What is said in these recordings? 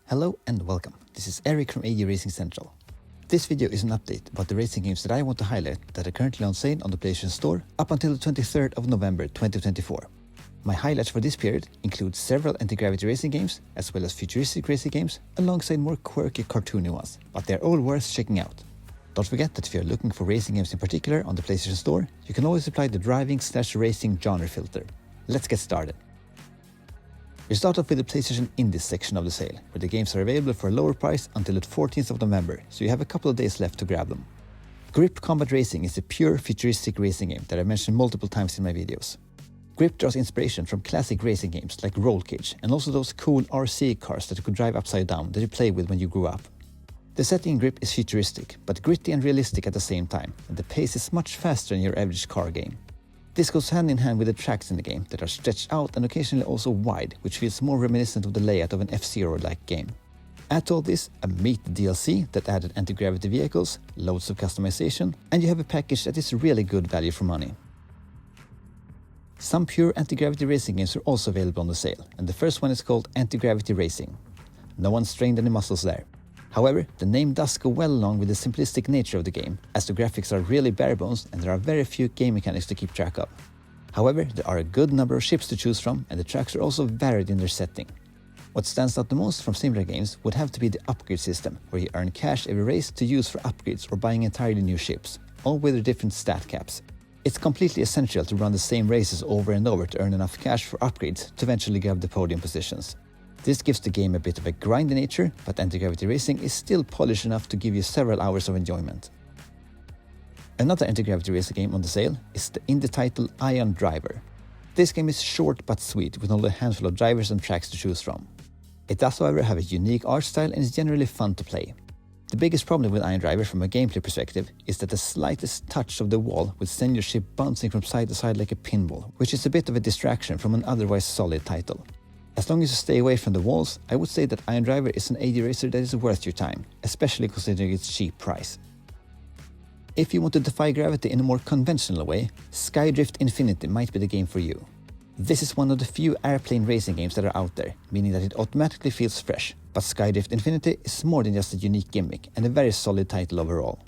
Hello and welcome, this is Eric from AD Racing Central. This video is an update about the racing games that I want to highlight that are currently on sale on the PlayStation Store up until the 23rd of November 2024. My highlights for this period include several Antigravity Racing games as well as futuristic racing games alongside more quirky cartoony ones, but they're all worth checking out. Don't forget that if you're looking for racing games in particular on the PlayStation Store, you can always apply the driving/racing genre filter. Let's get started. We start off with the PlayStation Indies section of the sale, where the games are available for a lower price until the 14th of November, so you have a couple of days left to grab them. Grip Combat Racing is a pure futuristic racing game that I've mentioned multiple times in my videos. Grip draws inspiration from classic racing games like Roll Cage and also those cool RC cars that you could drive upside down that you play with when you grew up. The setting in Grip is futuristic, but gritty and realistic at the same time, and the pace is much faster than your average car game. This goes hand in hand with the tracks in the game that are stretched out and occasionally also wide, which feels more reminiscent of the layout of an F-Zero-like game. Add to all this a Meet DLC that added anti-gravity vehicles, loads of customization, and you have a package that is really good value for money. Some pure anti-gravity racing games are also available on the sale, and the first one is called Antigravity Racing. No one strained any muscles there. However, the name does go well along with the simplistic nature of the game, as the graphics are really bare bones and there are very few game mechanics to keep track of. However, there are a good number of ships to choose from and the tracks are also varied in their setting. What stands out the most from similar games would have to be the upgrade system, where you earn cash every race to use for upgrades or buying entirely new ships, all with their different stat caps. It's completely essential to run the same races over and over to earn enough cash for upgrades to eventually grab the podium positions. This gives the game a bit of a grindy nature, but Antigravity Racing is still polished enough to give you several hours of enjoyment. Another Antigravity Racing game on the sale is the indie title Iron Driver. This game is short but sweet, with only a handful of drivers and tracks to choose from. It does however have a unique art style and is generally fun to play. The biggest problem with Iron Driver from a gameplay perspective is that the slightest touch of the wall would send your ship bouncing from side to side like a pinball, which is a bit of a distraction from an otherwise solid title. As long as you stay away from the walls, I would say that Iron Driver is an AD racer that is worth your time, especially considering its cheap price. If you want to defy gravity in a more conventional way, Skydrift Infinity might be the game for you. This is one of the few airplane racing games that are out there, meaning that it automatically feels fresh, but Skydrift Infinity is more than just a unique gimmick and a very solid title overall.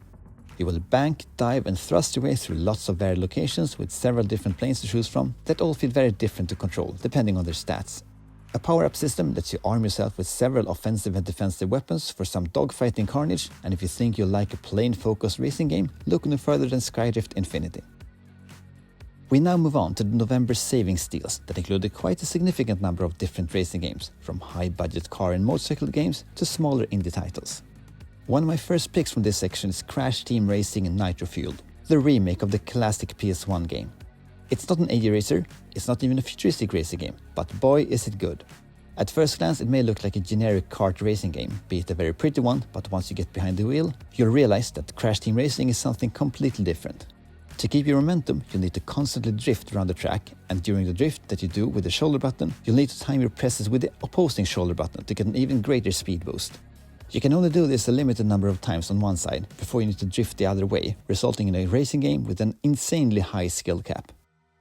You will bank, dive and thrust your way through lots of varied locations with several different planes to choose from that all feel very different to control depending on their stats. A power-up system lets you arm yourself with several offensive and defensive weapons for some dogfighting carnage, and if you think you'll like a plane-focused racing game, look no further than Skydrift Infinity. We now move on to the November savings deals that included quite a significant number of different racing games, from high-budget car and motorcycle games to smaller indie titles. One of my first picks from this section is Crash Team Racing Nitro Fueled, the remake of the classic PS1 game. It's not an AD racer, it's not even a futuristic racing game, but boy is it good. At first glance it may look like a generic kart racing game, be it a very pretty one, but once you get behind the wheel, you'll realize that Crash Team Racing is something completely different. To keep your momentum, you'll need to constantly drift around the track, and during the drift that you do with the shoulder button, you'll need to time your presses with the opposing shoulder button to get an even greater speed boost. You can only do this a limited number of times on one side before you need to drift the other way, resulting in a racing game with an insanely high skill cap.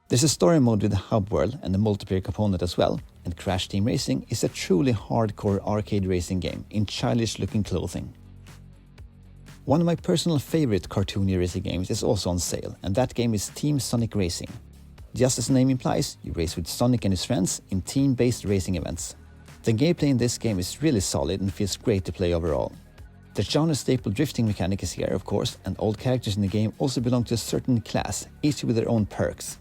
There's a story mode with a hub world and a multiplayer component as well, and Crash Team Racing is a truly hardcore arcade racing game in childish looking clothing. One of my personal favorite cartoony racing games is also on sale, and that game is Team Sonic Racing. Just as the name implies, you race with Sonic and his friends in team-based racing events. The gameplay in this game is really solid and feels great to play overall. The genre-staple drifting mechanic is here of course, and all characters in the game also belong to a certain class, each with their own perks.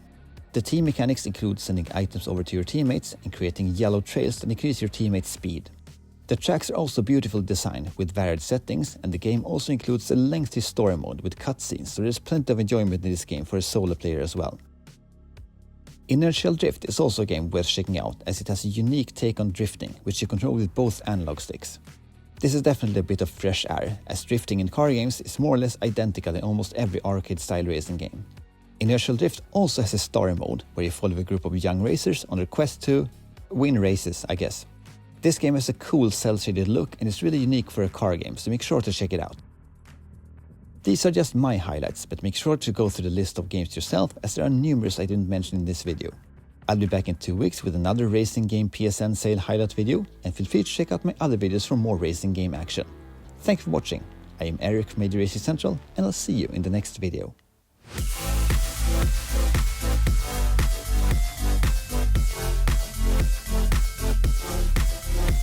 The team mechanics include sending items over to your teammates and creating yellow trails that increase your teammates' speed. The tracks are also beautifully designed with varied settings, and the game also includes a lengthy story mode with cutscenes, so there's plenty of enjoyment in this game for a solo player as well. Inertial Drift is also a game worth checking out, as it has a unique take on drifting, which you control with both analog sticks. This is definitely a bit of fresh air, as drifting in car games is more or less identical in almost every arcade-style racing game. Inertial Drift also has a story mode, where you follow a group of young racers on their quest to win races, I guess. This game has a cool cel-shaded look and is really unique for a car game, so make sure to check it out. These are just my highlights, but make sure to go through the list of games yourself, as there are numerous I didn't mention in this video. I'll be back in 2 weeks with another racing game PSN sale highlight video, and feel free to check out my other videos for more racing game action. Thanks for watching. I am Eric from Racing Central, and I'll see you in the next video.